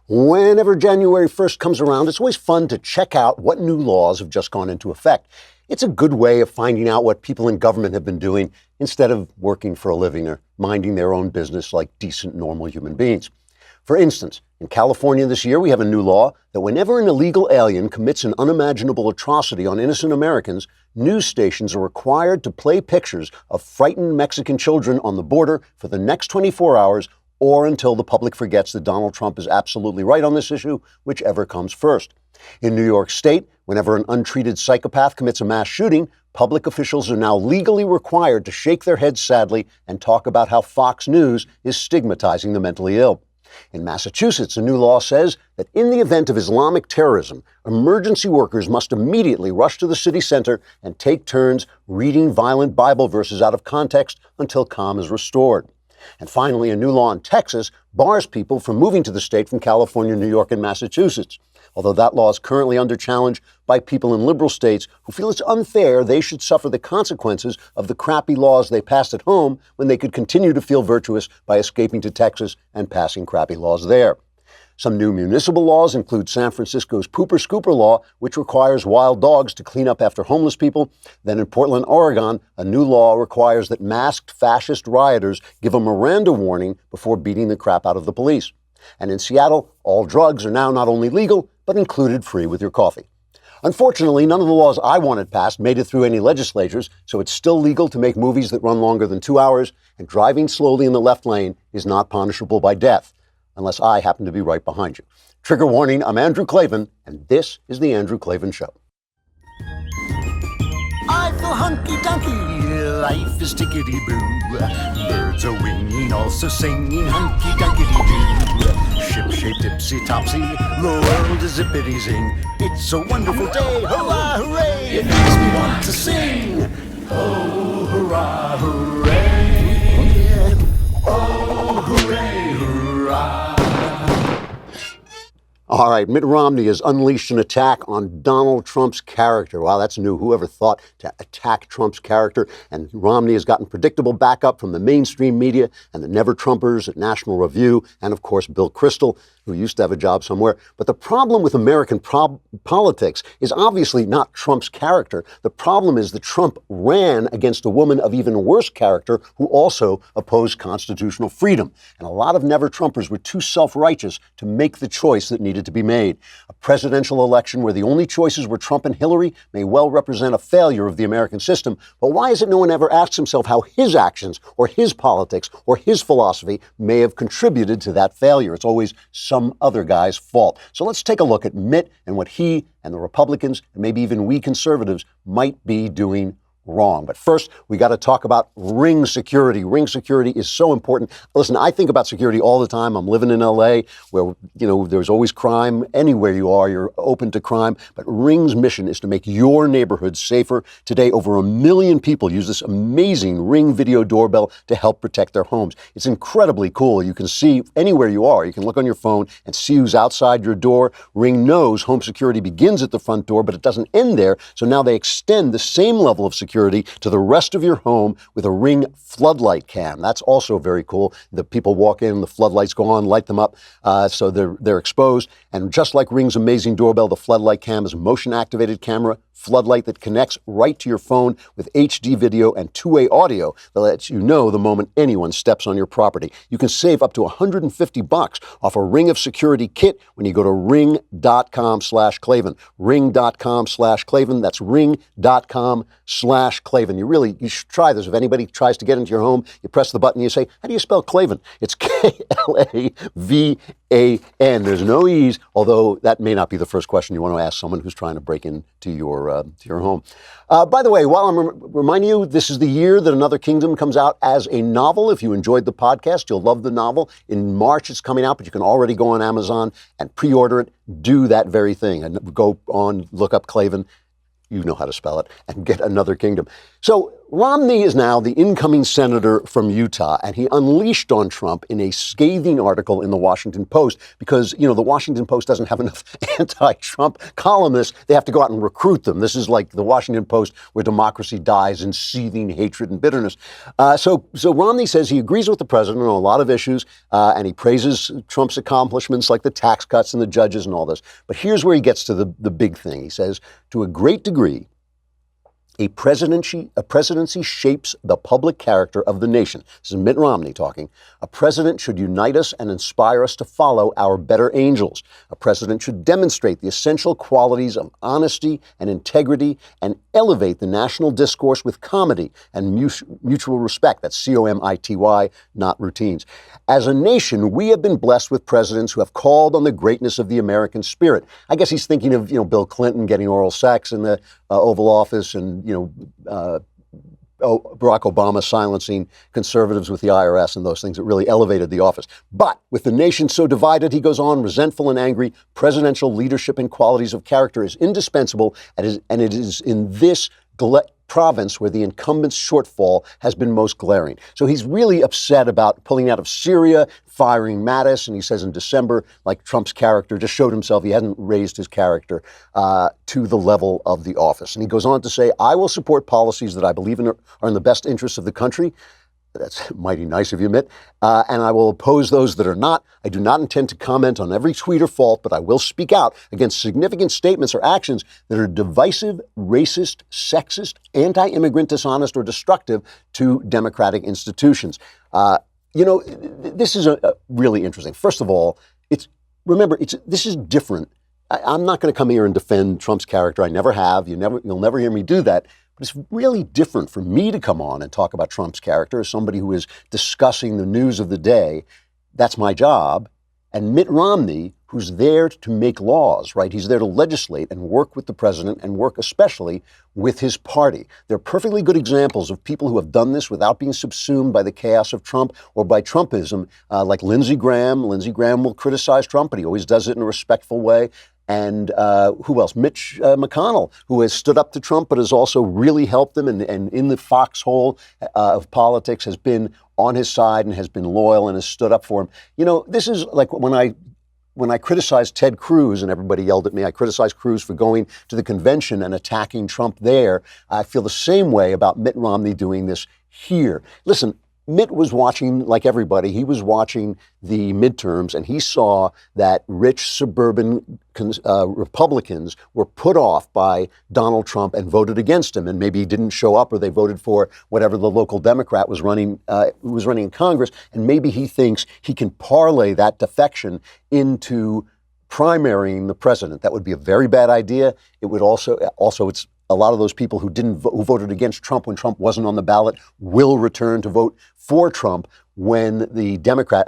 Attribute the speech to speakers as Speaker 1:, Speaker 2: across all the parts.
Speaker 1: Whenever January 1st comes around, it's always fun to check out what new laws have just gone into effect. It's a good way of finding out what people in government have been doing instead of working for a living or minding their own business like decent, normal human beings. For instance, in California this year, we have a new law that whenever an illegal alien commits an unimaginable atrocity on innocent Americans, news stations are required to play pictures of frightened Mexican children on the border for the next 24 hours or until the public forgets that Donald Trump is absolutely right on this issue, whichever comes first. In New York State, whenever an untreated psychopath commits a mass shooting, public officials are now legally required to shake their heads sadly and talk about how Fox News is stigmatizing the mentally ill. In Massachusetts, a new law says that in the event of Islamic terrorism, emergency workers must immediately rush to the city center and take turns reading violent Bible verses out of context until calm is restored. And finally, a new law in Texas bars people from moving to the state from California, New York, and Massachusetts. Although that law is currently under challenge by people in liberal states who feel it's unfair they should suffer the consequences of the crappy laws they passed at home when they could continue to feel virtuous by escaping to Texas and passing crappy laws there. Some new municipal laws include San Francisco's Pooper Scooper law, which requires wild dogs to clean up after homeless people. Then in Portland, Oregon, a new law requires that masked fascist rioters give a Miranda warning before beating the crap out of the police. And in Seattle, all drugs are now not only legal, but included free with your coffee. Unfortunately, none of the laws I wanted passed made it through any legislatures, so it's still legal to make movies that run longer than 2 hours, and driving slowly in the left lane is not punishable by death, unless I happen to be right behind you. Trigger warning, I'm Andrew Klavan, and this is The Andrew Klavan Show.
Speaker 2: I feel hunky-dunky, life is tickety-boo. Birds are winging, also singing hunky-dunky-doo. Ship-shaped, ipsy-topsy, the world is zippity-zing. It's a wonderful day, hurrah, hooray! It makes me want to sing. Oh, hurrah, hooray! Oh, hooray, hurrah!
Speaker 1: All right, Mitt Romney has unleashed an attack on Donald Trump's character. Wow, that's new. Whoever thought to attack Trump's character? And Romney has gotten predictable backup from the mainstream media and the Never-Trumpers at National Review, and of course, Bill Kristol, who used to have a job somewhere. But the problem with American politics is obviously not Trump's character. The problem is that Trump ran against a woman of even worse character who also opposed constitutional freedom. And a lot of Never-Trumpers were too self-righteous to make the choice that needed to be made. A presidential election where the only choices were Trump and Hillary may well represent a failure of the American system. But why is it no one ever asks himself how his actions or his politics or his philosophy may have contributed to that failure? It's always some other guy's fault. So let's take a look at Mitt and what he and the Republicans and maybe even we conservatives might be doing wrong. But first, we got to talk about ring security. Ring security is so important. Listen, I think about security all the time. I'm living in LA where, there's always crime. Anywhere you are, you're open to crime. But Ring's mission is to make your neighborhood safer. Today, over 1 million people use this amazing Ring video doorbell to help protect their homes. It's incredibly cool. You can see anywhere you are. You can look on your phone and see who's outside your door. Ring knows home security begins at the front door, but it doesn't end there. So now they extend the same level of security to the rest of your home with a Ring floodlight cam. That's also very cool. The people walk in, the floodlights go on, light them up, so they're exposed. And just like Ring's amazing doorbell, the floodlight cam is a motion-activated camera floodlight that connects right to your phone with HD video and two-way audio that lets you know the moment anyone steps on your property. You can save up to $150 off a Ring of Security kit when you go to ring.com/Klavan. Ring.com/Klavan. That's ring.com/Klavan. You should try this. If anybody tries to get into your home, you press the button, you say, how do you spell Klavan? It's Klavan. There's no E's, although that may not be the first question you want to ask someone who's trying to break into your home. By the way, while I'm reminding you, this is the year that Another Kingdom comes out as a novel. If you enjoyed the podcast, you'll love the novel. In March, it's coming out, but you can already go on Amazon and pre-order it. Do that very thing. And go on, look up Klavan. You know how to spell it, and get Another Kingdom. So Romney is now the incoming senator from Utah, and he unleashed on Trump in a scathing article in the Washington Post because, the Washington Post doesn't have enough anti-Trump columnists. They have to go out and recruit them. This is like the Washington Post where democracy dies in seething hatred and bitterness. So Romney says he agrees with the president on a lot of issues, and he praises Trump's accomplishments like the tax cuts and the judges and all this. But here's where he gets to the big thing. He says, to a great degree, a presidency shapes the public character of the nation. This is Mitt Romney talking. A president should unite us and inspire us to follow our better angels. A president should demonstrate the essential qualities of honesty and integrity and elevate the national discourse with comedy and mutual respect. That's COMITY, not routines. As a nation, we have been blessed with presidents who have called on the greatness of the American spirit. I guess he's thinking of, Bill Clinton getting oral sex in the Oval Office and, Barack Obama silencing conservatives with the IRS and those things that really elevated the office. But with the nation so divided, he goes on, resentful and angry, presidential leadership and qualities of character is indispensable, and it is in this province where the incumbent's shortfall has been most glaring. So he's really upset about pulling out of Syria, firing Mattis, and he says in December, like Trump's character just showed himself, he hadn't raised his character to the level of the office. And he goes on to say, I will support policies that I believe are in the best interests of the country. That's mighty nice of you, Mitt. And I will oppose those that are not. I do not intend to comment on every tweet or fault, but I will speak out against significant statements or actions that are divisive, racist, sexist, anti-immigrant, dishonest, or destructive to democratic institutions. This is really interesting. First of all, this is different. I'm not going to come here and defend Trump's character. I never have. You'll never hear me do that. But it's really different for me to come on and talk about Trump's character as somebody who is discussing the news of the day. That's my job. And Mitt Romney, who's there to make laws, right? He's there to legislate and work with the president and work especially with his party. They're perfectly good examples of people who have done this without being subsumed by the chaos of Trump or by Trumpism, like Lindsey Graham. Lindsey Graham will criticize Trump, but he always does it in a respectful way. And who else? Mitch McConnell, who has stood up to Trump, but has also really helped him and in the foxhole of politics has been on his side and has been loyal and has stood up for him. This is like when I criticized Ted Cruz and everybody yelled at me, I criticized Cruz for going to the convention and attacking Trump there. I feel the same way about Mitt Romney doing this here. Listen, Mitt was watching, like everybody, he was watching the midterms, and he saw that rich suburban Republicans were put off by Donald Trump and voted against him, and maybe he didn't show up, or they voted for whatever the local Democrat was running in Congress, and maybe he thinks he can parlay that defection into primarying the president. That would be a very bad idea. It would also it's a lot of those people who voted against Trump when Trump wasn't on the ballot will return to vote for Trump when a Democrat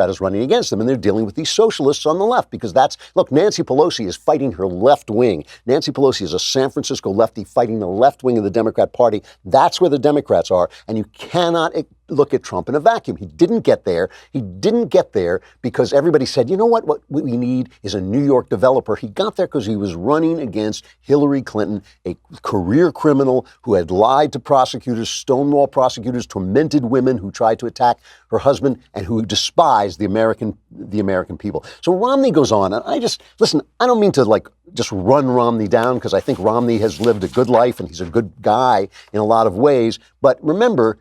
Speaker 1: is running against them. And they're dealing with these socialists on the left because look, Nancy Pelosi is fighting her left wing. Nancy Pelosi is a San Francisco lefty fighting the left wing of the Democrat Party. That's where the Democrats are. And you cannot look at Trump in a vacuum. He didn't get there. He didn't get there because everybody said, you know what we need is a New York developer. He got there because he was running against Hillary Clinton, a career criminal who had lied to prosecutors, stonewall prosecutors, tormented women who tried to attack her husband, and who despised the American people. So Romney goes on, and I don't mean to just run Romney down because I think Romney has lived a good life and he's a good guy in a lot of ways. But remember,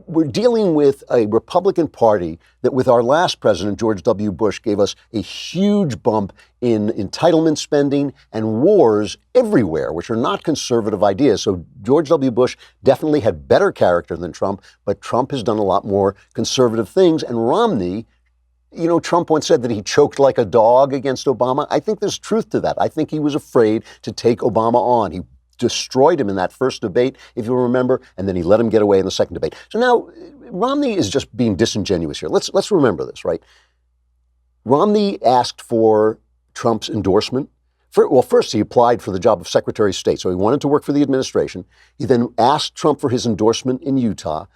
Speaker 1: we're dealing with a Republican Party that with our last president, George W. Bush, gave us a huge bump in entitlement spending and wars everywhere, which are not conservative ideas. So George W. Bush definitely had better character than Trump, but Trump has done a lot more conservative things. And Romney, Trump once said that he choked like a dog against Obama. I think there's truth to that. I think he was afraid to take Obama on. He destroyed him in that first debate, if you'll remember, and then he let him get away in the second debate. So now Romney is just being disingenuous here. Let's remember this, right? Romney asked for Trump's endorsement. First he applied for the job of Secretary of State, so he wanted to work for the administration. He then asked Trump for his endorsement in Utah.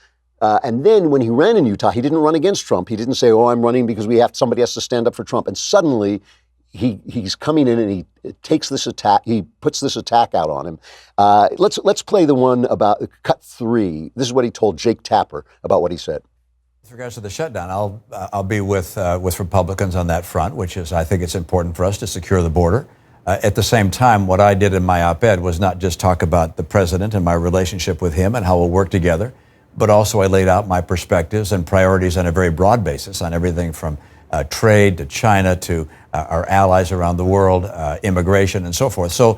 Speaker 1: And then when he ran in Utah, he didn't run against Trump. He didn't say, I'm running because somebody has to stand up for Trump. And suddenly he's coming in and he takes this attack. He puts this attack out on him. Let's play the one about cut 3. This is what he told Jake Tapper about what he said.
Speaker 3: With regards to the shutdown, I'll be with Republicans on that front, which is, I think it's important for us to secure the border. At the same time, what I did in my op-ed was not just talk about the president and my relationship with him and how we'll work together, but also I laid out my perspectives and priorities on a very broad basis on everything from trade to China to our allies around the world, immigration and so forth. So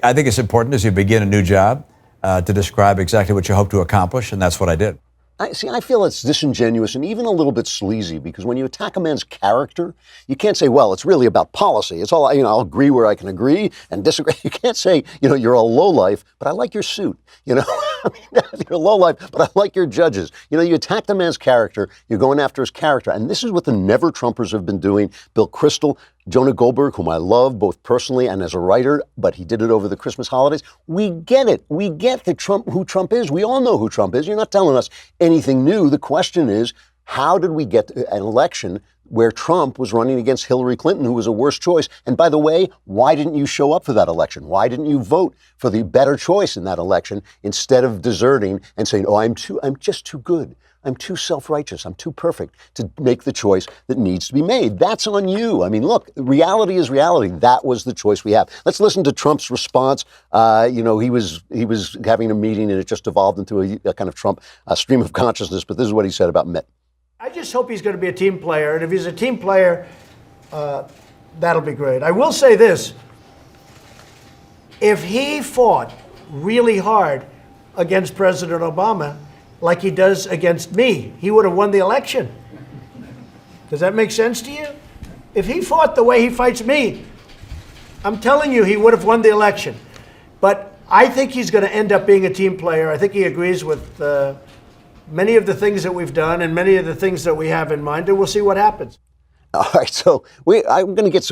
Speaker 3: I think it's important as you begin a new job to describe exactly what you hope to accomplish, and that's what I did.
Speaker 1: I feel it's disingenuous and even a little bit sleazy, because when you attack a man's character, you can't say, well, it's really about policy. It's all, I'll agree where I can agree and disagree. You can't say, you're a lowlife, but I like your suit. You're a lowlife, but I like your judges. You attack the man's character, you're going after his character. And this is what the Never Trumpers have been doing. Bill Kristol, Jonah Goldberg, whom I love both personally and as a writer, but he did it over the Christmas holidays. We get it. We get who Trump is. We all know who Trump is. You're not telling us anything new. The question is, how did we get an election where Trump was running against Hillary Clinton, who was a worse choice? And by the way, why didn't you show up for that election? Why didn't you vote for the better choice in that election instead of deserting and saying, oh, I'm just too good. I'm too self-righteous. I'm too perfect to make the choice that needs to be made. That's on you. Look, reality is reality. That was the choice we have. Let's listen to Trump's response. He was having a meeting and it just evolved into a kind of Trump stream of consciousness. But this is what he said about Mitt.
Speaker 4: I just hope he's going to be a team player. And if he's a team player, that'll be great. I will say this. If he fought really hard against President Obama, like he does against me, he would have won the election. Does that make sense to you? If he fought the way he fights me, I'm telling you, he would have won the election. But I think he's going to end up being a team player. I think he agrees with many of the things that we've done and many of the things that we have in mind, and we'll see what happens.
Speaker 1: All right, so I'm going to get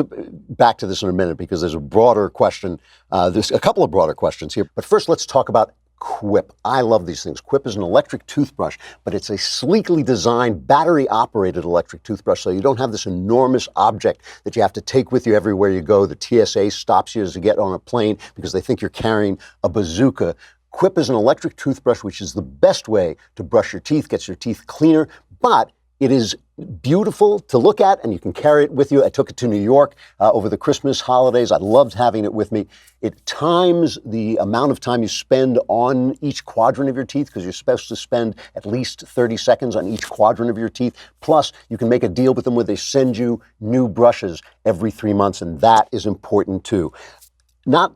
Speaker 1: back to this in a minute, because there's a broader question. There's a couple of broader questions here. But first, let's talk about Quip. I love these things. Quip is an electric toothbrush, but it's a sleekly designed, battery-operated electric toothbrush, so you don't have this enormous object that you have to take with you everywhere you go. The TSA stops you as you get on a plane because they think you're carrying a bazooka. Quip is an electric toothbrush, which is the best way to brush your teeth, gets your teeth cleaner, but it is beautiful to look at, and you can carry it with you. I took it to New York over the Christmas holidays. I loved having it with me. It times the amount of time you spend on each quadrant of your teeth, because you're supposed to spend at least 30 seconds on each quadrant of your teeth. Plus, you can make a deal with them where they send you new brushes every 3 months, and that is important too.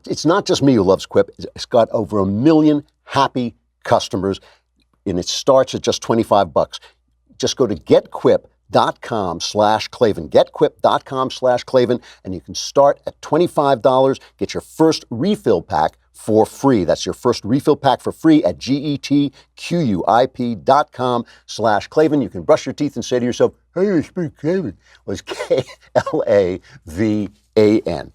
Speaker 1: It's not just me who loves Quip. It's got over 1 million happy customers, and it starts at just $25. Just go to getquip.com/Klavan, getquip.com/Klavan, and you can start at $25. Get your first refill pack for free. That's your first refill pack for free at getquip.com/Klavan. You can brush your teeth and say to yourself, hey, I speak Klavan. Well, it's Klavan.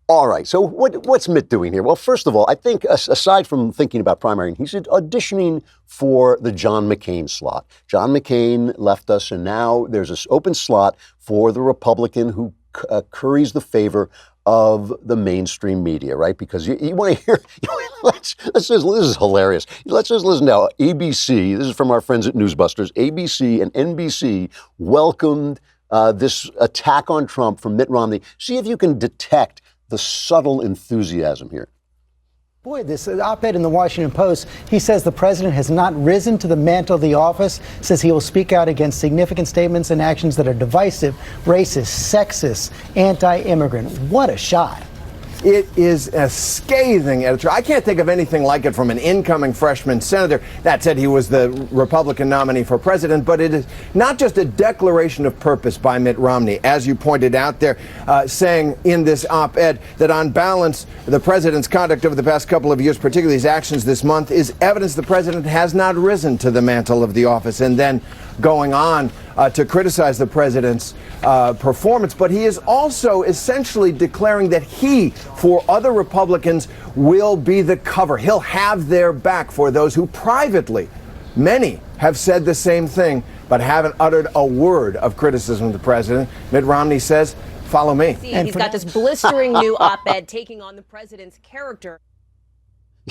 Speaker 1: All right, so what's Mitt doing here? Well, first of all, I think aside from thinking about primarying, he's auditioning for the John McCain slot. John McCain left us, and now there's this open slot for the Republican who curries the favor of the mainstream media, right? Because you want to hear, this is hilarious. Let's just listen now. ABC, this is from our friends at Newsbusters, ABC and NBC welcomed this attack on Trump from Mitt Romney. See if you can detect the subtle enthusiasm here.
Speaker 5: Boy, this op-ed in the Washington Post, he says the president has not risen to the mantle of the office, says he will speak out against significant statements and actions that are divisive, racist, sexist, anti-immigrant. What a shot.
Speaker 6: It is a scathing editor. I can't think of anything like it from an incoming freshman senator. That said, he was the Republican nominee for president, but it is not just a declaration of purpose by Mitt Romney, as you pointed out there, saying in this op-ed that on balance, the president's conduct over the past couple of years, particularly his actions this month, is evidence the president has not risen to the mantle of the office, and then going on to criticize the president's performance. But he is also essentially declaring that he, for other Republicans, will be the cover. He'll have their back for those who privately Many have said the same thing, but haven't uttered a word of criticism of the president. Mitt Romney says, follow me.
Speaker 7: He's got this blistering new op-ed taking on the president's character.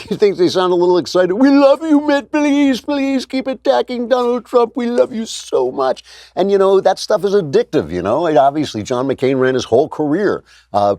Speaker 1: You think they sound a little excited? We love you, Mitt. Please, please keep attacking Donald Trump. We love you so much. And, that stuff is addictive, And obviously, John McCain ran his whole career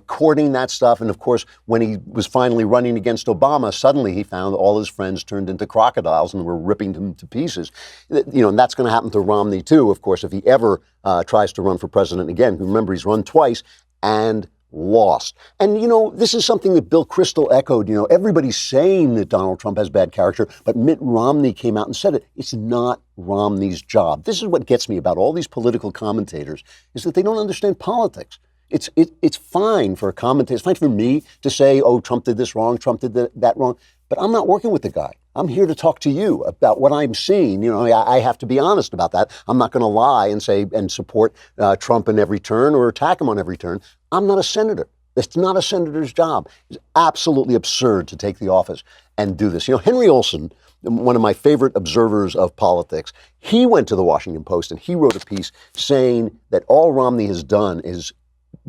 Speaker 1: courting that stuff. And, of course, when he was finally running against Obama, suddenly he found all his friends turned into crocodiles and were ripping him to pieces. And that's going to happen to Romney, too, of course, if he ever tries to run for president again. Remember, he's run twice and lost. And, this is something that Bill Kristol echoed. Everybody's saying that Donald Trump has bad character, but Mitt Romney came out and said it. It's not Romney's job. This is what gets me about all these political commentators, is that they don't understand politics. It's fine for a commentator. It's fine for me to say, oh, Trump did this wrong, Trump did that wrong. But I'm not working with the guy. I'm here to talk to you about what I'm seeing. I have to be honest about that. I'm not going to lie and say and support Trump in every turn or attack him on every turn. I'm not a senator. It's not a senator's job. It's absolutely absurd to take the office and do this. Henry Olsen, one of my favorite observers of politics, he went to the Washington Post and he wrote a piece saying that all Romney has done is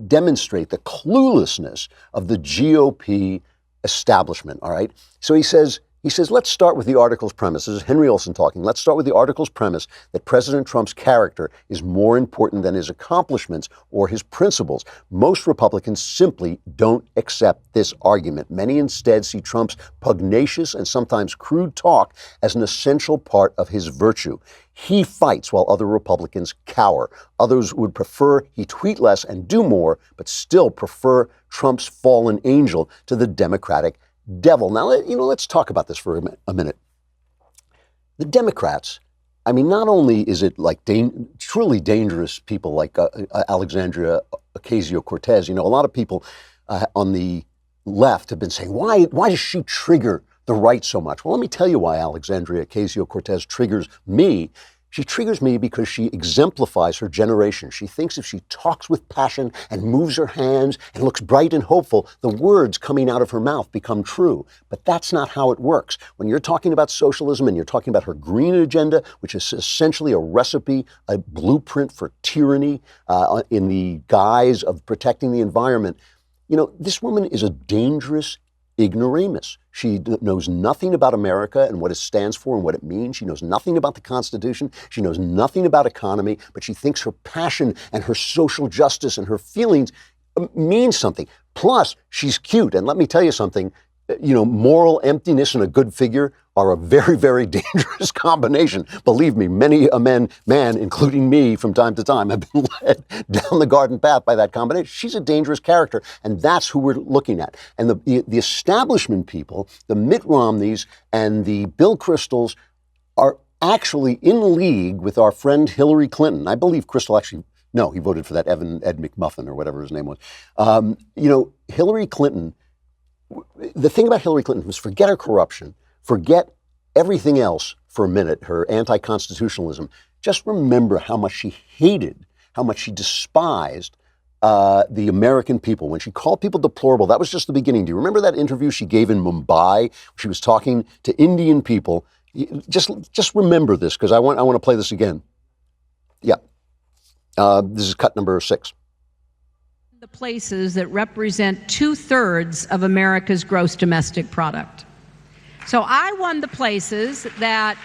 Speaker 1: demonstrate the cluelessness of the GOP establishment, all right? So he says, let's start with the article's premise. This is Henry Olsen talking. Let's start with the article's premise that President Trump's character is more important than his accomplishments or his principles. Most Republicans simply don't accept this argument. Many instead see Trump's pugnacious and sometimes crude talk as an essential part of his virtue. He fights while other Republicans cower. Others would prefer he tweet less and do more, but still prefer Trump's fallen angel to the Democratic devil. Now, let's talk about this for a minute. The Democrats, not only is it like truly dangerous people like Alexandria Ocasio-Cortez, a lot of people on the left have been saying, why does she trigger the right so much? Well, let me tell you why Alexandria Ocasio-Cortez triggers me. She triggers me because she exemplifies her generation. She thinks if she talks with passion and moves her hands and looks bright and hopeful, the words coming out of her mouth become true. But that's not how it works. When you're talking about socialism and you're talking about her green agenda, which is essentially a recipe, a blueprint for tyranny in the guise of protecting the environment, this woman is a dangerous ignoramus. She knows nothing about America and what it stands for and what it means. She knows nothing about the Constitution. She knows nothing about economy, but she thinks her passion and her social justice and her feelings mean something. Plus, she's cute. And let me tell you something, moral emptiness and a good figure are a very, very dangerous combination. Believe me, many a man, including me from time to time, have been led down the garden path by that combination. She's a dangerous character, and that's who we're looking at. And the establishment people, the Mitt Romneys and the Bill Kristols, are actually in league with our friend Hillary Clinton. I believe Kristol actually, no, he voted for that Ed McMuffin or whatever his name was. Hillary Clinton, the thing about Hillary Clinton was forget her corruption, forget everything else for a minute, her anti-constitutionalism. Just remember how much she hated, how much she despised the American people. When she called people deplorable, that was just the beginning. Do you remember that interview she gave in Mumbai? She was talking to Indian people. Just remember this, because I want to play this again. Yeah. This is cut number 6.
Speaker 8: The places that represent 2/3 of America's gross domestic product. So I won the places that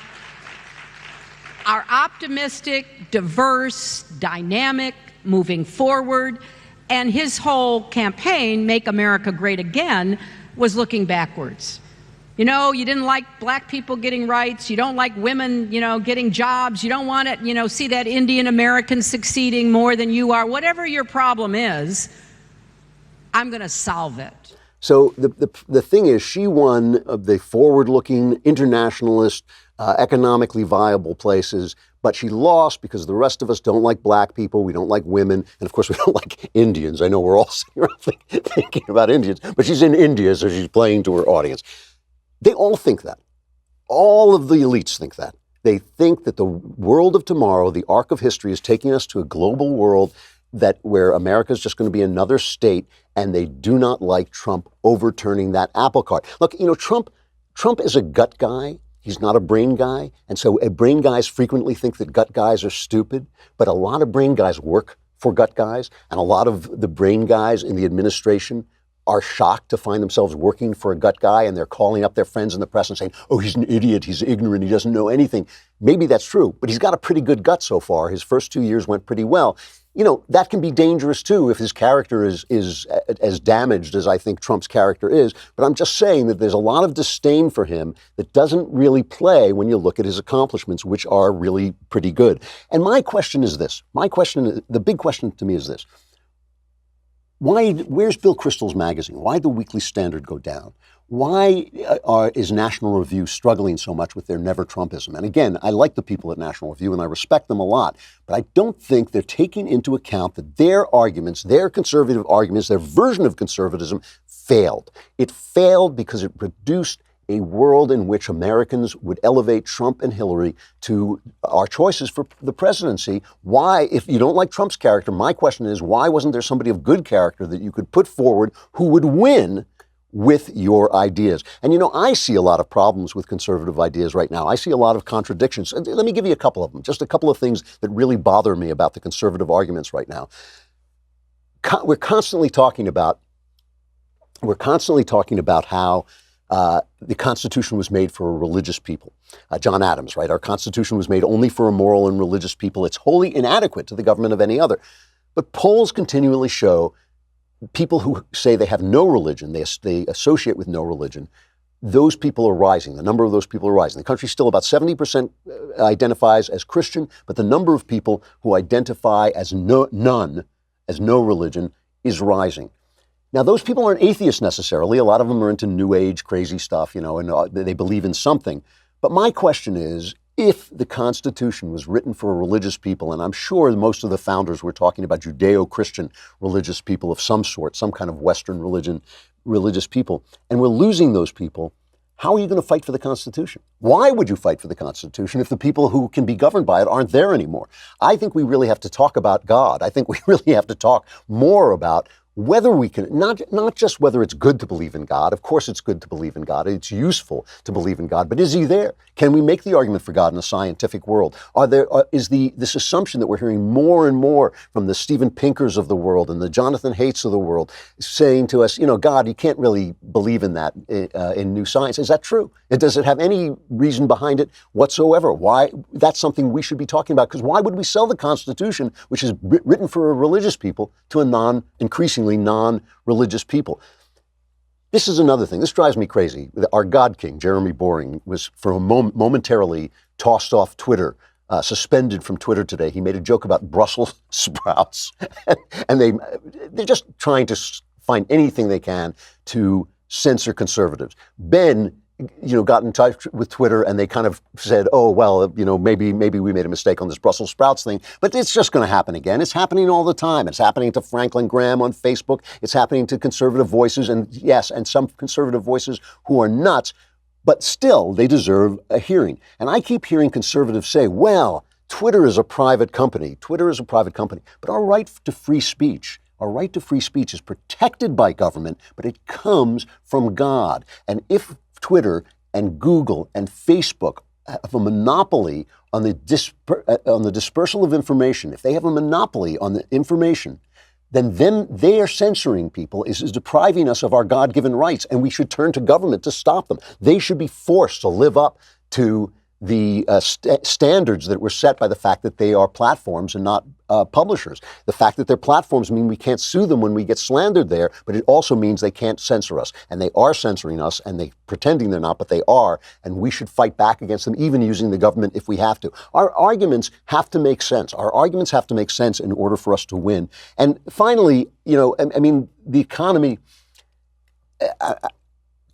Speaker 8: are optimistic, diverse, dynamic, moving forward, and his whole campaign, Make America Great Again, was looking backwards. You didn't like black people getting rights, you don't like women, getting jobs, you don't want to, see that Indian American succeeding more than you are. Whatever your problem is, I'm going to solve it.
Speaker 1: So the thing is, she won the forward-looking, internationalist, economically viable places, but she lost because the rest of us don't like black people, we don't like women, and of course we don't like Indians. I know we're all sitting around thinking about Indians, but she's in India, so she's playing to her audience. They all think that. All of the elites think that. They think that the world of tomorrow, the arc of history, is taking us to a global world where America is just going to be another state, and they do not like Trump overturning that apple cart. Look, Trump is a gut guy. He's not a brain guy. And so brain guys frequently think that gut guys are stupid, but a lot of brain guys work for gut guys, and a lot of the brain guys in the administration are shocked to find themselves working for a gut guy, and they're calling up their friends in the press and saying, oh, he's an idiot, he's ignorant, he doesn't know anything. Maybe that's true, but he's got a pretty good gut so far. His first 2 years went pretty well. You know, that can be dangerous too if his character is as damaged as I think Trump's character is. But I'm just saying that there's a lot of disdain for him that doesn't really play when you look at his accomplishments, which are really pretty good. And my question is this. The big question to me is this. Where's Bill Kristol's magazine? Why did the Weekly Standard go down? Why is National Review struggling so much with their never Trumpism? And again, I like the people at National Review and I respect them a lot, but I don't think they're taking into account that their arguments, their conservative arguments, their version of conservatism failed. It failed because it produced a world in which Americans would elevate Trump and Hillary to our choices for the presidency. Why, if you don't like Trump's character, my question is, why wasn't there somebody of good character that you could put forward who would win with your ideas? And you know, I see a lot of problems with conservative ideas right now. I see a lot of contradictions. And let me give you a couple of them, just a couple of things that really bother me about the conservative arguments right now. We're constantly talking about how the Constitution was made for a religious people. John Adams, right? Our Constitution was made only for a moral and religious people. It's wholly inadequate to the government of any other. But polls continually show people who say they have no religion, they associate with no religion, those people are rising. The number of those people are rising. The country still about 70% identifies as Christian, but the number of people who identify as no religion is rising. Now, those people aren't atheists necessarily. A lot of them are into New Age, crazy stuff, you know, and they believe in something. But my question is, if the Constitution was written for religious people, and I'm sure most of the founders were talking about Judeo-Christian religious people of some sort, some kind of Western religious people, and we're losing those people, how are you going to fight for the Constitution? Why would you fight for the Constitution if the people who can be governed by it aren't there anymore? I think we really have to talk about God. I think we really have to talk more about whether we can, not just whether it's good to believe in God. Of course it's good to believe in God. It's useful to believe in God. But is he there? Can we make the argument for God in a scientific world? Is this assumption that we're hearing more and more from the Steven Pinkers of the world and the Jonathan Haidts of the world saying to us, you know, God, you can't really believe in that in new science. Is that true? Does it have any reason behind it whatsoever? Why? That's something we should be talking about, because why would we sell the Constitution, which is written for religious people, to a increasingly non-religious people? This is another thing. This drives me crazy. Our God King, Jeremy Boring, was for a momentarily tossed off Twitter, suspended from Twitter today. He made a joke about Brussels sprouts, and they're just trying to find anything they can to censor conservatives. Ben, you know, got in touch with Twitter and they kind of said, oh, well, you know, maybe we made a mistake on this Brussels sprouts thing, but it's just going to happen again. It's happening all the time. It's happening to Franklin Graham on Facebook. It's happening to conservative voices, and yes, and some conservative voices who are nuts, but still they deserve a hearing. And I keep hearing conservatives say, well, Twitter is a private company. Twitter is a private company, but our right to free speech is protected by government, but it comes from God. And if Twitter and Google and Facebook have a monopoly on the dispersal of information, if they have a monopoly on the information, then they are censoring people, is depriving us of our God-given rights, and we should turn to government to stop them. They should be forced to live up to the standards that were set by the fact that they are platforms and not publishers. The fact that they're platforms mean we can't sue them when we get slandered there, but it also means they can't censor us. And they are censoring us, and they're pretending they're not, but they are, and we should fight back against them, even using the government if we have to. Our arguments have to make sense. Our arguments have to make sense in order for us to win. And finally, you know, I mean, the economy,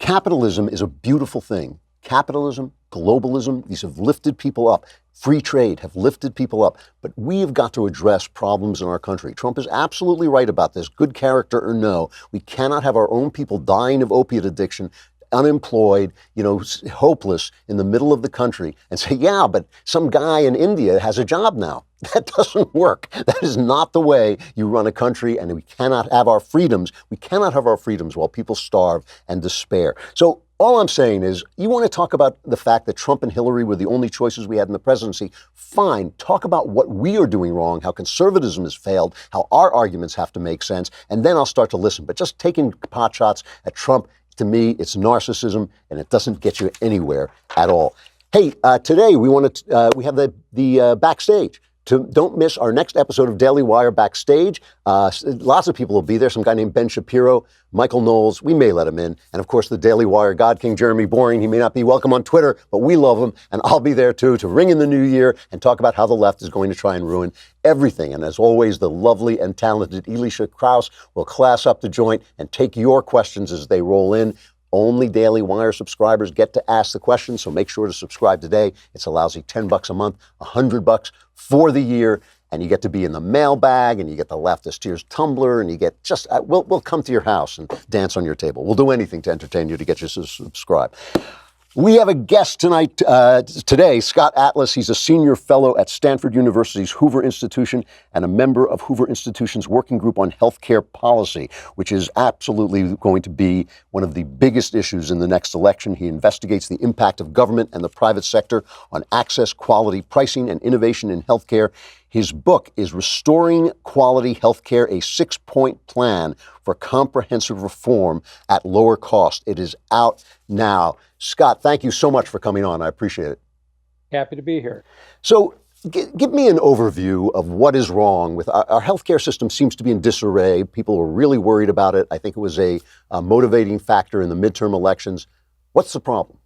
Speaker 1: capitalism is a beautiful thing. Capitalism, globalism, these have lifted people up. Free trade have lifted people up. But we have got to address problems in our country. Trump is absolutely right about this, good character or no. We cannot have our own people dying of opiate addiction, unemployed, you know, hopeless in the middle of the country and say, yeah, but some guy in India has a job now. That doesn't work. That is not the way you run a country, and we cannot have our freedoms. We cannot have our freedoms while people starve and despair. So All I'm saying is, you want to talk about the fact that Trump and Hillary were the only choices we had in the presidency. Fine. Talk about what we are doing wrong, how conservatism has failed, how our arguments have to make sense, and then I'll start to listen. But just taking pot shots at Trump, to me, it's narcissism, and it doesn't get you anywhere at all. Hey, today we have the backstage. Don't miss our next episode of Daily Wire Backstage. Lots of people will be there. Some guy named Ben Shapiro, Michael Knowles. We may let him in. And of course, the Daily Wire God King, Jeremy Boring. He may not be welcome on Twitter, but we love him. And I'll be there too to ring in the new year and talk about how the left is going to try and ruin everything. And as always, the lovely and talented Elisha Krauss will class up the joint and take your questions as they roll in. Only Daily Wire subscribers get to ask the question, so make sure to subscribe today. It's a lousy $10 a month, $100 for the year, and you get to be in the mailbag, and you get the Leftist Tears tumbler, and you get we'll come to your house and dance on your table. We'll do anything to entertain you to get you to subscribe. We have a guest today, Scott Atlas. He's a senior fellow at Stanford University's Hoover Institution and a member of Hoover Institution's working group on healthcare policy, which is absolutely going to be one of the biggest issues in the next election. He investigates the impact of government and the private sector on access, quality, pricing, and innovation in healthcare. His book is Restoring Quality Healthcare, a 6-point plan for comprehensive reform at lower cost. It is out now. Scott, thank you so much for coming on. I appreciate it.
Speaker 9: Happy to be here.
Speaker 1: So give me an overview of what is wrong with our healthcare system. Seems to be in disarray. People are really worried about it. I think it was a motivating factor in the midterm elections. What's the problem?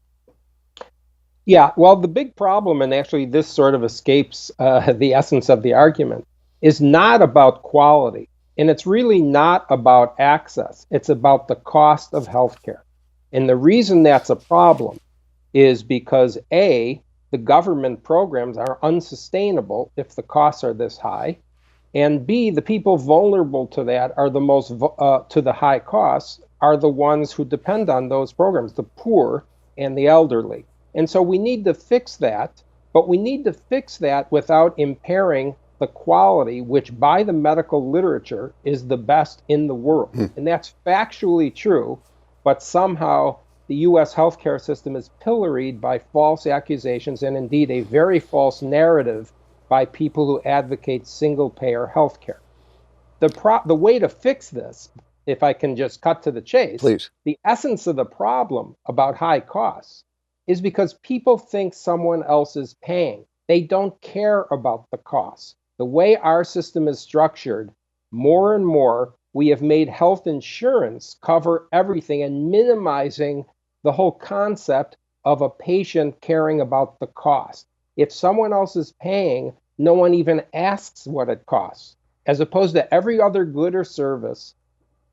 Speaker 9: Yeah, well, the big problem, and actually this sort of escapes the essence of the argument, is not about quality. And it's really not about access. It's about the cost of healthcare. And the reason that's a problem is because A, the government programs are unsustainable if the costs are this high, and B, the people vulnerable to that are the most to the high costs are the ones who depend on those programs, the poor and the elderly. And so we need to fix that, but we need to fix that without impairing the quality, which by the medical literature is the best in the world. And that's factually true, but somehow the U.S. healthcare system is pilloried by false accusations and indeed a very false narrative by people who advocate single-payer healthcare. The way to fix this, if I can just cut to the chase,
Speaker 1: Please.
Speaker 9: The essence of the problem about high costs is because people think someone else is paying. They don't care about the costs. The way our system is structured, more and more, we have made health insurance cover everything and minimizing the whole concept of a patient caring about the cost. If someone else is paying, no one even asks what it costs. As opposed to every other good or service,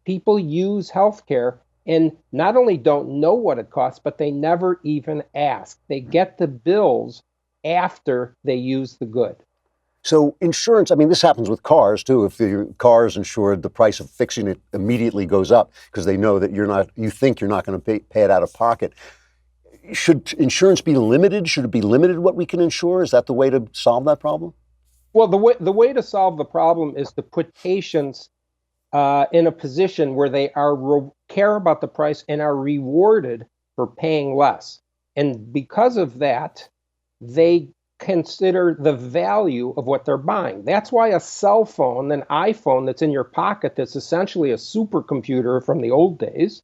Speaker 9: people use healthcare and not only don't know what it costs, but they never even ask. They get the bills after they use the good.
Speaker 1: So insurance, I mean, this happens with cars too. If your car is insured, the price of fixing it immediately goes up because they know that you think you're not going to pay it out of pocket. Should insurance be limited? Should it be limited what we can insure? Is that the way to solve that problem?
Speaker 9: Well, the way to solve the problem is to put patients in a position where they care about the price and are rewarded for paying less. And because of that, they consider the value of what they're buying. That's why a cell phone, an iPhone that's in your pocket that's essentially a supercomputer from the old days,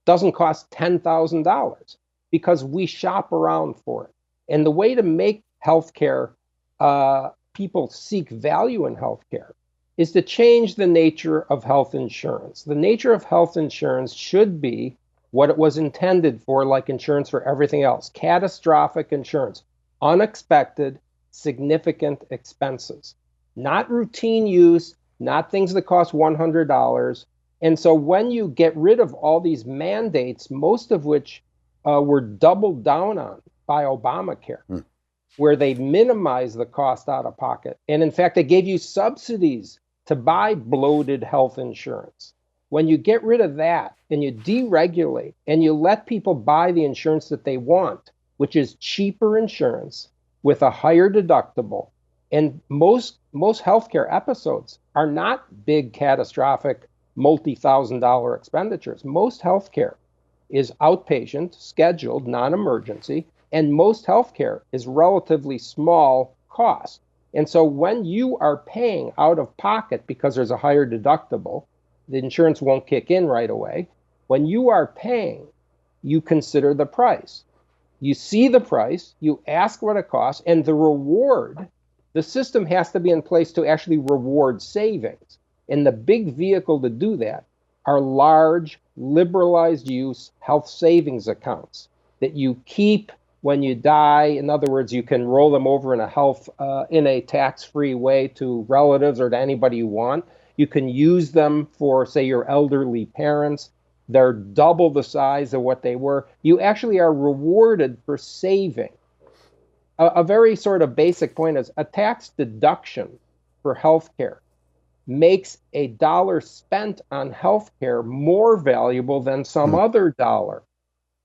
Speaker 9: doesn't cost $10,000 because we shop around for it. And the way to make healthcare, people seek value in healthcare, is to change the nature of health insurance. The nature of health insurance should be what it was intended for, like insurance for everything else, catastrophic insurance. Unexpected, significant expenses, not routine use, not things that cost $100. And so when you get rid of all these mandates, most of which were doubled down on by Obamacare, where they minimize the cost out of pocket. And in fact, they gave you subsidies to buy bloated health insurance. When you get rid of that and you deregulate and you let people buy the insurance that they want, which is cheaper insurance with a higher deductible. And most healthcare episodes are not big, catastrophic, multi-$1,000 expenditures. Most healthcare is outpatient, scheduled, non-emergency, and most healthcare is relatively small cost. And so when you are paying out of pocket because there's a higher deductible, the insurance won't kick in right away. When you are paying, you consider the price. You see the price, you ask what it costs, and the reward, the system has to be in place to actually reward savings. And the big vehicle to do that are large, liberalized use health savings accounts that you keep when you die. In other words, you can roll them over in a tax-free way to relatives or to anybody you want. You can use them for, say, your elderly parents. They're double the size of what they were. You actually are rewarded for saving. A very sort of basic point is a tax deduction for healthcare makes a dollar spent on healthcare more valuable than some other dollar.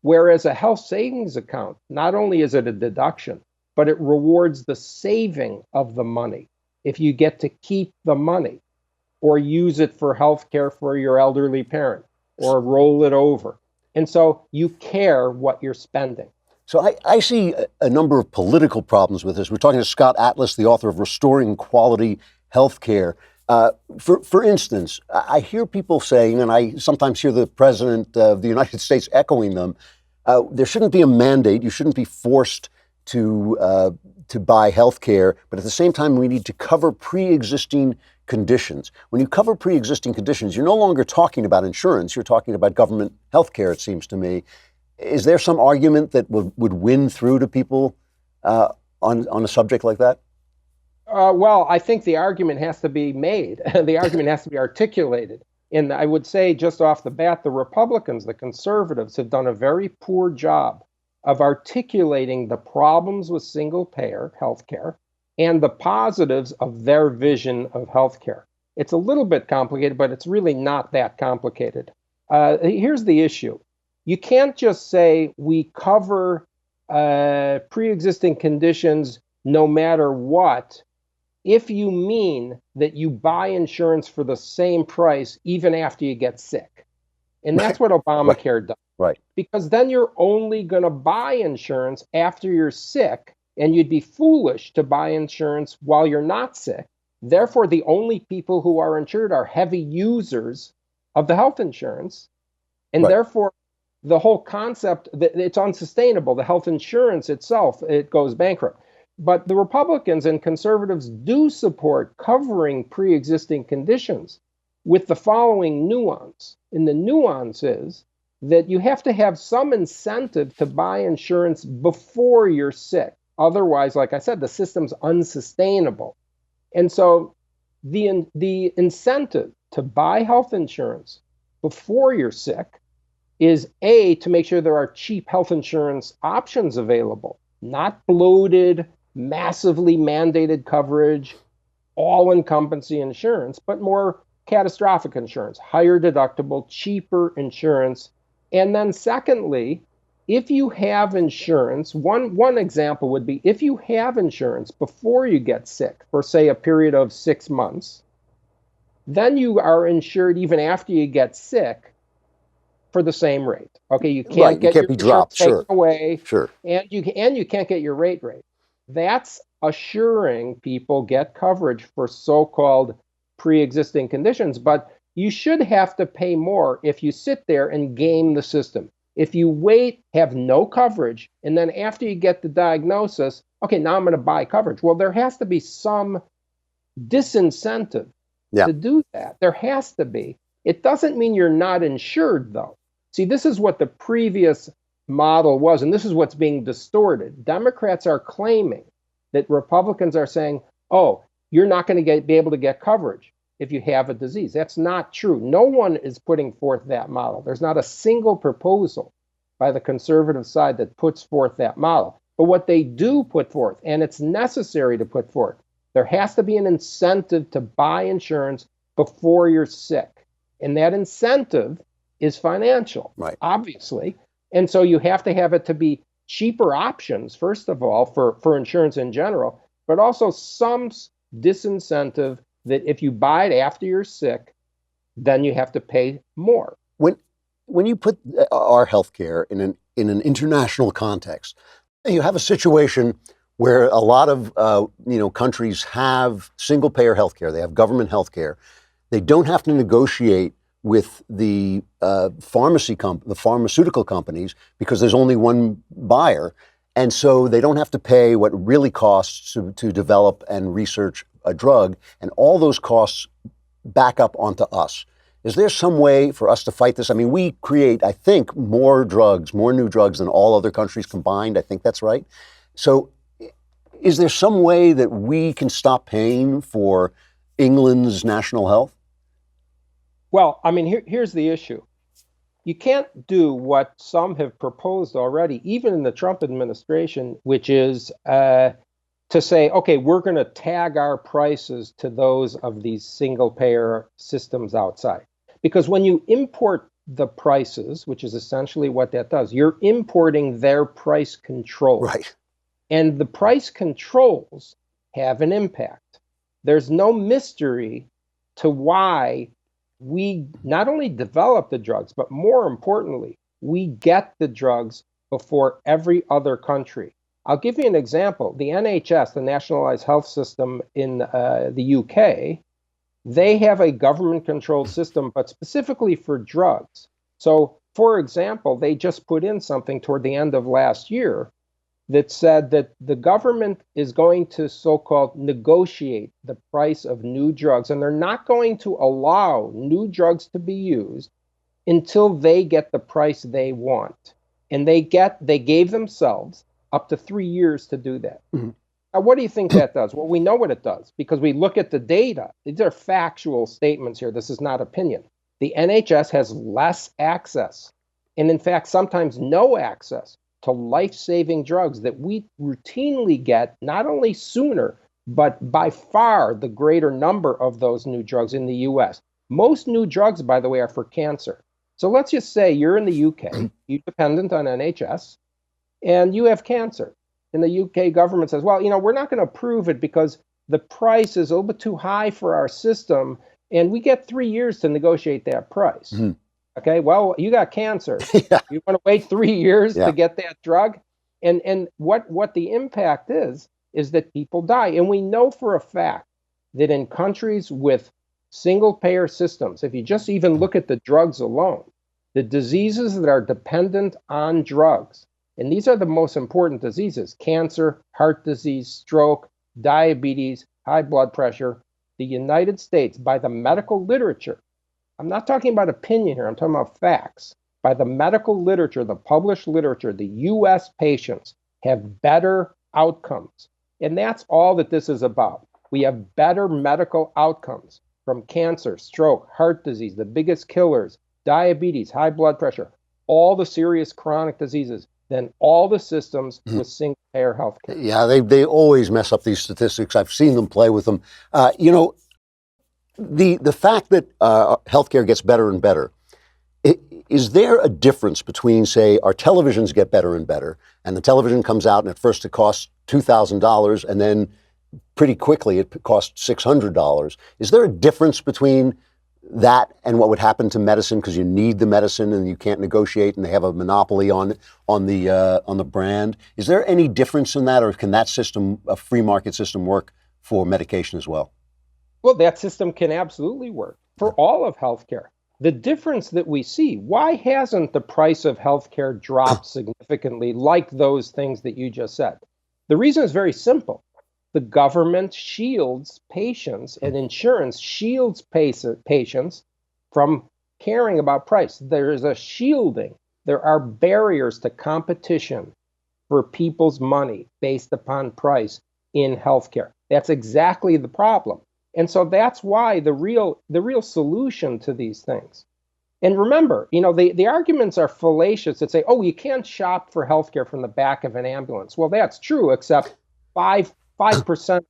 Speaker 9: Whereas a health savings account, not only is it a deduction, but it rewards the saving of the money if you get to keep the money or use it for healthcare for your elderly parent or roll it over. And so you care what you're spending.
Speaker 1: So I see a number of political problems with this. We're talking to Scott Atlas, the author of Restoring Quality Healthcare. For instance, I hear people saying, and I sometimes hear the President of the United States echoing them, there shouldn't be a mandate. You shouldn't be forced to buy health care, but at the same time, we need to cover pre-existing conditions. When you cover pre-existing conditions, you're no longer talking about insurance. You're talking about government health care, it seems to me. Is there some argument that would win through to people on a subject like that?
Speaker 9: Well, I think the argument has to be made. The argument has to be articulated. And I would say just off the bat, the Republicans, the conservatives, have done a very poor job of articulating the problems with single-payer healthcare and the positives of their vision of healthcare. It's a little bit complicated, but it's really not that complicated. Here's the issue. You can't just say we cover pre-existing conditions no matter what, if you mean that you buy insurance for the same price even after you get sick. And that's what Obamacare does.
Speaker 1: Right.
Speaker 9: Because then you're only going to buy insurance after you're sick, and you'd be foolish to buy insurance while you're not sick. Therefore, the only people who are insured are heavy users of the health insurance. And therefore, the whole concept, that it's unsustainable. The health insurance itself, it goes bankrupt. But the Republicans and conservatives do support covering pre-existing conditions with the following nuance. And the nuance is that you have to have some incentive to buy insurance before you're sick. Otherwise, like I said, the system's unsustainable. And so the incentive to buy health insurance before you're sick is A, to make sure there are cheap health insurance options available, not bloated, massively mandated coverage, all-encompassing insurance, but more catastrophic insurance, higher deductible, cheaper insurance. And then secondly, if you have insurance, one example would be if you have insurance before you get sick for, say, a period of 6 months, then you are insured even after you get sick for the same rate. Okay, you can't get your
Speaker 1: be dropped,
Speaker 9: taken away,
Speaker 1: Sure.
Speaker 9: and you can't get your rate. That's assuring people get coverage for so-called pre-existing conditions, but you should have to pay more if you sit there and game the system. If you wait, have no coverage, and then after you get the diagnosis, okay, now I'm going to buy coverage. Well, there has to be some disincentive to do that. There has to be. It doesn't mean you're not insured, though. See, this is what the previous model was, and this is what's being distorted. Democrats are claiming that Republicans are saying, oh, you're not going to be able to get coverage if you have a disease. That's not true. No one is putting forth that model. There's not a single proposal by the conservative side that puts forth that model. But what they do put forth, and it's necessary to put forth, there has to be an incentive to buy insurance before you're sick. And that incentive is financial, obviously. And so you have to have it to be cheaper options, first of all, for insurance in general, but also some disincentive that if you buy it after you're sick, then you have to pay more.
Speaker 1: when you put our healthcare in an international context, you have a situation where a lot of countries have single payer healthcare. They have government healthcare. They don't have to negotiate with the pharmaceutical companies because there's only one buyer. And so they don't have to pay what it really costs to develop and research a drug, and all those costs back up onto us. Is there some way for us to fight this? I mean, we create, I think, more new drugs than all other countries combined. I think that's right. So is there some way that we can stop paying for England's national health?
Speaker 9: Well, I mean, here's the issue. You can't do what some have proposed already, even in the Trump administration, which is to say, okay, we're going to tag our prices to those of these single payer systems outside. Because when you import the prices, which is essentially what that does, you're importing their price controls.
Speaker 1: Right.
Speaker 9: And the price controls have an impact. There's no mystery to why we not only develop the drugs, but more importantly, we get the drugs before every other country. I'll give you an example. The NHS, the Nationalised Health System in the UK, they have a government-controlled system, but specifically for drugs. So, for example, they just put in something toward the end of last year that said that the government is going to so-called negotiate the price of new drugs, and they're not going to allow new drugs to be used until they get the price they want. And they gave themselves up to 3 years to do that. Mm-hmm. Now, what do you think that does? Well, we know what it does because we look at the data. These are factual statements here. This is not opinion. The NHS has less access, and in fact, sometimes no access to life-saving drugs that we routinely get not only sooner, but by far the greater number of those new drugs in the US. Most new drugs, by the way, are for cancer. So let's just say you're in the UK, you're dependent on NHS, and you have cancer. And the UK government says, well, we're not going to approve it because the price is a little bit too high for our system, and we get 3 years to negotiate that price. Mm-hmm. Okay, well, you got cancer. Yeah. You want to wait 3 years to get that drug? And what the impact is that people die. And we know for a fact that in countries with single-payer systems, if you just even look at the drugs alone, the diseases that are dependent on drugs, and these are the most important diseases: cancer, heart disease, stroke, diabetes, high blood pressure. The United States, by the medical literature, I'm not talking about opinion here, I'm talking about facts. By the medical literature, the published literature, the U.S. patients have better outcomes. And that's all that this is about. We have better medical outcomes from cancer, stroke, heart disease, the biggest killers, diabetes, high blood pressure, all the serious chronic diseases, than all the systems with single-payer health care.
Speaker 1: Yeah, they always mess up these statistics. I've seen them play with them. The fact that healthcare gets better and better, is there a difference between, say, our televisions get better and better, and the television comes out and at first it costs $2,000 and then pretty quickly it costs $600? Is there a difference between that and what would happen to medicine because you need the medicine and you can't negotiate and they have a monopoly on the brand? Is there any difference in that, or can that system, a free market system, work for medication as well?
Speaker 9: Well, that system can absolutely work for all of healthcare. The difference that we see, why hasn't the price of healthcare dropped significantly like those things that you just said? The reason is very simple. The government shields patients and insurance shields patients from caring about price. There is a shielding. There are barriers to competition for people's money based upon price in healthcare. That's exactly the problem. And so that's why the real solution to these things. And remember, the arguments are fallacious that say, oh, you can't shop for healthcare from the back of an ambulance. Well, that's true, except 5%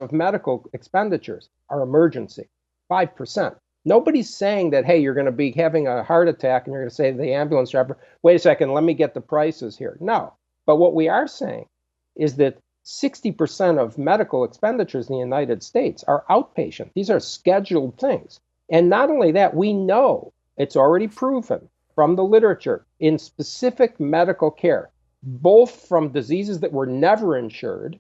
Speaker 9: of medical expenditures are emergency. 5%. Nobody's saying that, hey, you're going to be having a heart attack and you're going to say to the ambulance driver, wait a second, let me get the prices here. No. But what we are saying is that 60% of medical expenditures in the United States are outpatient. These are scheduled things. And not only that, we know, it's already proven, from the literature in specific medical care, both from diseases that were never insured,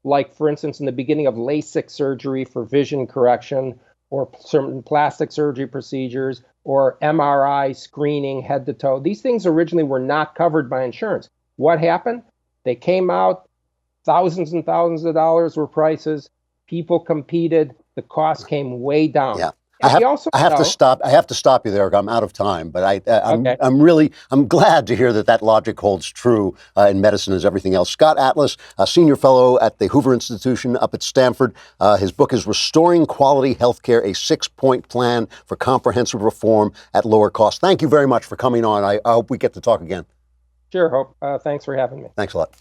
Speaker 9: like, for instance, in the beginning of LASIK surgery for vision correction, or certain plastic surgery procedures, or MRI screening head to toe. These things originally were not covered by insurance. What happened? They came out, thousands and thousands of dollars were prices. People competed. The cost came way down.
Speaker 1: Yeah.
Speaker 9: And
Speaker 1: I
Speaker 9: we also
Speaker 1: have
Speaker 9: know-
Speaker 1: to stop. I have to stop you there. I'm out of time, but
Speaker 9: Okay.
Speaker 1: I'm glad to hear that logic holds true in medicine as everything else. Scott Atlas, a senior fellow at the Hoover Institution up at Stanford. His book is Restoring Quality Healthcare: A 6-Point Plan for Comprehensive Reform at Lower Cost. Thank you very much for coming on. I hope we get to talk again.
Speaker 9: Sure, Hope. Thanks for having me.
Speaker 1: Thanks a lot.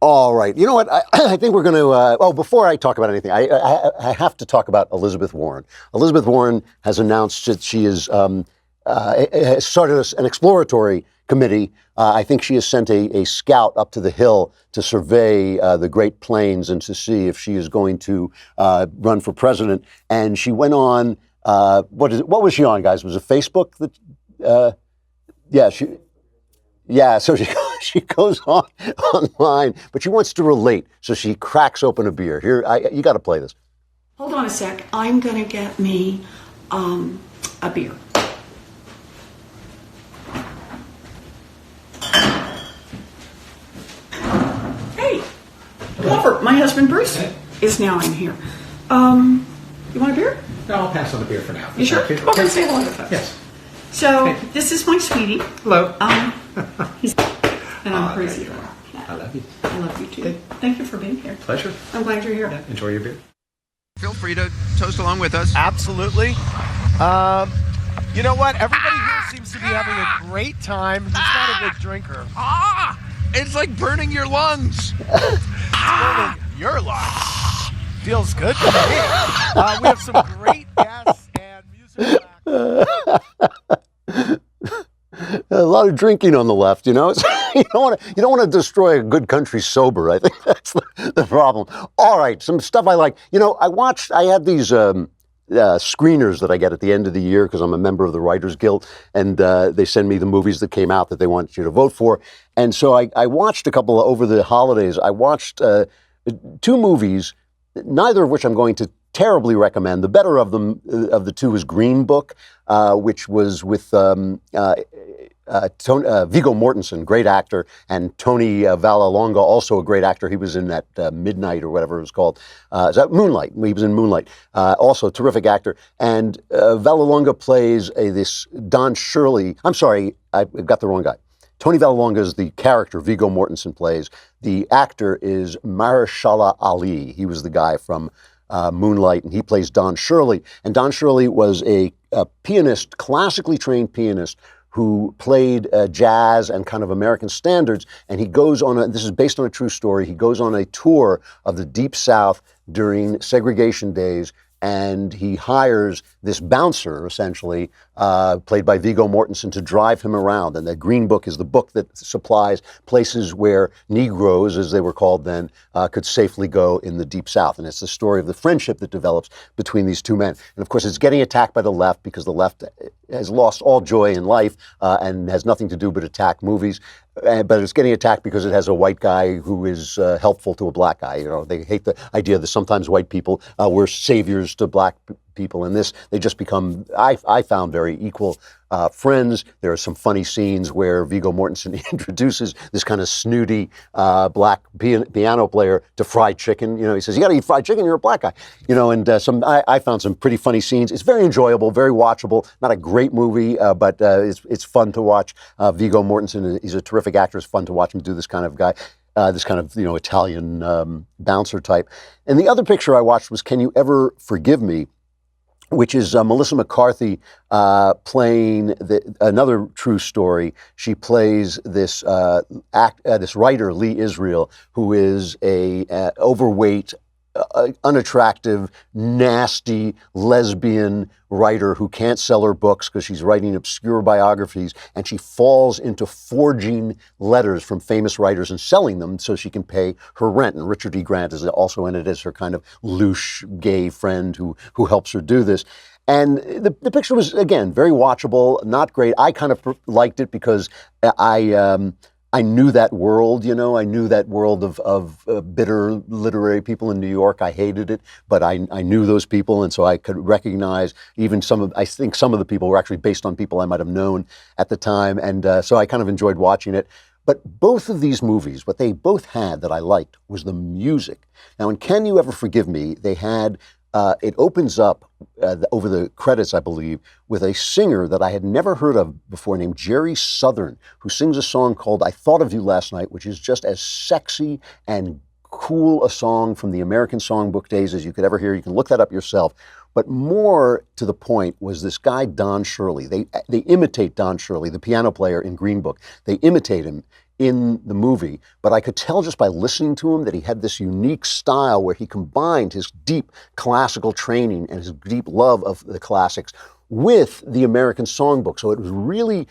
Speaker 1: All right. You know what? I think we're going to, before I talk about anything, I have to talk about Elizabeth Warren. Elizabeth Warren has announced that she has started an exploratory committee. I think she has sent a scout up to the Hill to survey the Great Plains and to see if she is going to run for president. And she went on, what was she on, guys? Was it Facebook? So she goes on online, but she wants to relate. So she cracks open a beer. Here, you got to play this.
Speaker 10: Hold on a sec. I'm going to get me a beer. Hey, Glover, my husband Bruce is now in here. You want a beer?
Speaker 11: No, I'll pass on the beer for now.
Speaker 10: You sure? Come over and say hello to folks.
Speaker 11: Yes.
Speaker 10: So, this is my sweetie.
Speaker 11: Hello.
Speaker 10: And I'm crazy about her.
Speaker 11: I love you.
Speaker 10: I love you too. Thank you for being here.
Speaker 11: Pleasure.
Speaker 10: I'm glad you're here.
Speaker 11: Yeah, enjoy your beer.
Speaker 12: Feel free to toast along with us.
Speaker 13: Absolutely. You know what? Everybody here seems to be having a great time. He's not a big drinker.
Speaker 12: It's like burning your lungs.
Speaker 13: Burning your lungs. Feels good to me. We have some great guests and musical acts.
Speaker 1: A lot of drinking on the left, you know. You don't want to destroy a good country sober. I think that's the problem. All right, some stuff I like. You know, I had these screeners that I get at the end of the year because I'm a member of the Writers Guild, and they send me the movies that came out that they want you to vote for. And so I watched a couple over the holidays. I watched 2 movies, neither of which I'm going to terribly recommend. The better of them, of the 2, is Green Book, which was with Viggo Mortensen, great actor, and Tony Vallelonga, also a great actor. He was in that Midnight or whatever it was called. Is that Moonlight? He was in Moonlight. Also a terrific actor. And Vallelonga plays this Don Shirley. I'm sorry, I got the wrong guy. Tony Vallelonga is the character Viggo Mortensen plays. The actor is Mahershala Ali. He was the guy from Moonlight, and he plays Don Shirley. And Don Shirley was a pianist, classically trained pianist, who played jazz and kind of American standards. And he goes on this is based on a true story. He goes on a tour of the Deep South during segregation days, and he hires this bouncer, essentially, played by Viggo Mortensen, to drive him around. And the Green Book is the book that supplies places where Negroes, as they were called then, could safely go in the Deep South. And it's the story of the friendship that develops between these 2 men. And of course, it's getting attacked by the left because the left has lost all joy in life and has nothing to do but attack movies. But it's getting attacked because it has a white guy who is helpful to a black guy. You know, they hate the idea that sometimes white people were saviors to black people. In this, they just become, I found, very equal friends. There are some funny scenes where Viggo Mortensen introduces this kind of snooty black piano player to fried chicken. You know, he says, "You got to eat fried chicken. You're a black guy." You know, and I found some pretty funny scenes. It's very enjoyable, very watchable. Not a great movie, but it's fun to watch. Viggo Mortensen, he's a terrific actor. It's fun to watch him do this kind of guy. This kind of, Italian bouncer type. And the other picture I watched was Can You Ever Forgive Me?, which is Melissa McCarthy playing another true story. She plays this writer, Lee Israel, who is a overweight, unattractive, nasty lesbian writer who can't sell her books because she's writing obscure biographies, and she falls into forging letters from famous writers and selling them so she can pay her rent. And Richard E. Grant is also in it as her kind of louche gay friend who helps her do this. And the picture was, again, very watchable, not great. I kind of liked it because I knew that world, you know. I knew that world of bitter literary people in New York. I hated it, but I knew those people, and so I could recognize even I think some of the people were actually based on people I might have known at the time, and so I kind of enjoyed watching it. But both of these movies, what they both had that I liked was the music. Now, in Can You Ever Forgive Me, they had, it opens up over the credits, I believe, with a singer that I had never heard of before named Jerry Southern, who sings a song called I Thought of You Last Night, which is just as sexy and cool a song from the American Songbook days as you could ever hear. You can look that up yourself. But more to the point was this guy, Don Shirley. They imitate Don Shirley, the piano player in Green Book. They imitate him in the movie, but I could tell just by listening to him that he had this unique style where he combined his deep classical training and his deep love of the classics with the American Songbook. So it was really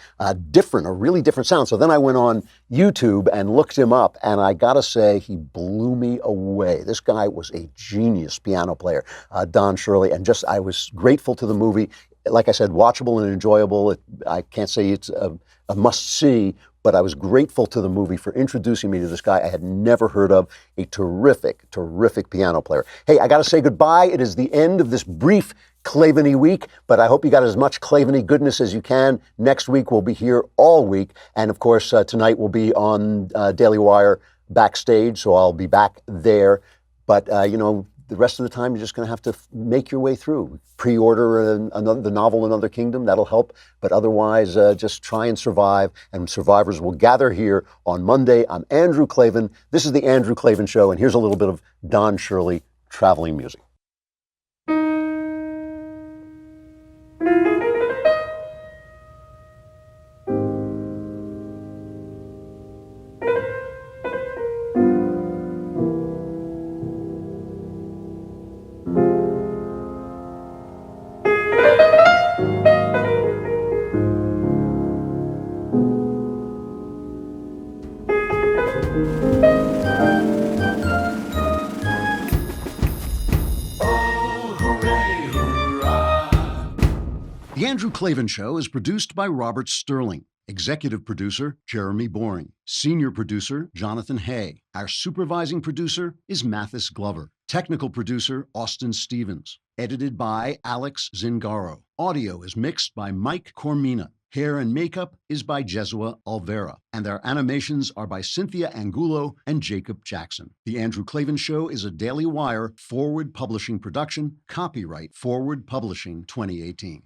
Speaker 1: different, a really different sound. So then I went on YouTube and looked him up, and I gotta say, he blew me away. This guy was a genius piano player, Don Shirley, and just I was grateful to the movie. Like I said, watchable and enjoyable. I can't say it's a must-see, but I was grateful to the movie for introducing me to this guy I had never heard of, a terrific, terrific piano player. Hey, I got to say goodbye. It is the end of this brief Klavan-y week, but I hope you got as much Klavan-y goodness as you can. Next week, we'll be here all week. And of course, tonight we'll be on Daily Wire backstage, so I'll be back there. But, you know, the rest of the time, you're just going to have to make your way through. Pre-order the novel Another Kingdom. That'll help. But otherwise, just try and survive. And survivors will gather here on Monday. I'm Andrew Klavan. This is The Andrew Klavan Show. And here's a little bit of Don Shirley traveling music.
Speaker 14: The Andrew Klavan Show is produced by Robert Sterling. Executive producer, Jeremy Boring. Senior producer, Jonathan Hay. Our supervising producer is Mathis Glover. Technical producer, Austin Stevens. Edited by Alex Zingaro. Audio is mixed by Mike Cormina. Hair and makeup is by Jesua Alvera. And our animations are by Cynthia Angulo and Jacob Jackson. The Andrew Klavan Show is a Daily Wire Forward Publishing production. Copyright Forward Publishing 2018.